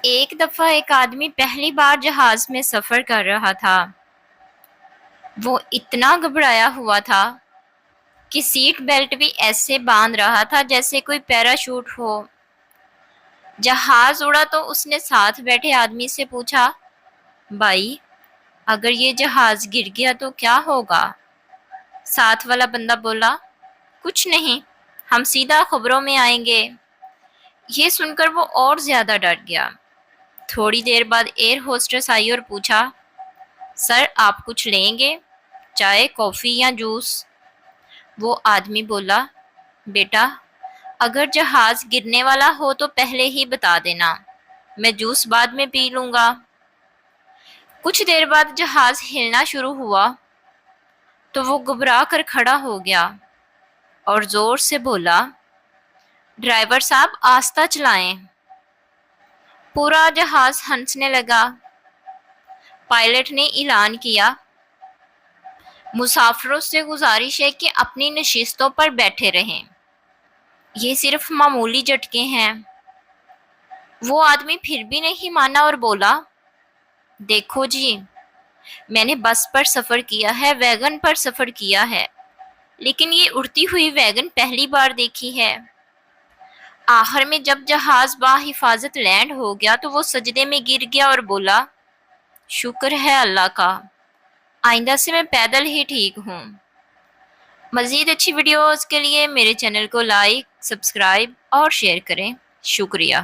ایک دفعہ ایک آدمی پہلی بار جہاز میں سفر کر رہا تھا۔ وہ اتنا گھبرایا ہوا تھا کہ سیٹ بیلٹ بھی ایسے باندھ رہا تھا جیسے کوئی پیراشوٹ ہو۔ جہاز اڑا تو اس نے ساتھ بیٹھے آدمی سے پوچھا، بھائی اگر یہ جہاز گر گیا تو کیا ہوگا؟ ساتھ والا بندہ بولا، کچھ نہیں، ہم سیدھا خبروں میں آئیں گے۔ یہ سن کر وہ اور زیادہ ڈر گیا۔ تھوڑی دیر بعد ایئر ہوسٹس آئی اور پوچھا، سر آپ کچھ لیں گے؟ چائے، کافی یا جوس؟ وہ آدمی بولا، بیٹا اگر جہاز گرنے والا ہو تو پہلے ہی بتا دینا، میں جوس بعد میں پی لوں گا۔ کچھ دیر بعد جہاز ہلنا شروع ہوا تو وہ گھبرا کر کھڑا ہو گیا اور زور سے بولا، ڈرائیور صاحب آہستہ چلائیں۔ پورا جہاز ہنسنے لگا۔ پائلٹ نے اعلان کیا، مسافروں سے گزارش ہے کہ اپنی نشستوں پر بیٹھے رہیں، یہ صرف معمولی جھٹکے ہیں۔ وہ آدمی پھر بھی نہیں مانا اور بولا، دیکھو جی، میں نے بس پر سفر کیا ہے، ویگن پر سفر کیا ہے، لیکن یہ اڑتی ہوئی ویگن پہلی بار دیکھی ہے۔ آخر میں جب جہاز بحفاظت لینڈ ہو گیا تو وہ سجدے میں گر گیا اور بولا، شکر ہے اللہ کا، آئندہ سے میں پیدل ہی ٹھیک ہوں۔ مزید اچھی ویڈیوز کے لیے میرے چینل کو لائک، سبسکرائب اور شیئر کریں۔ شکریہ۔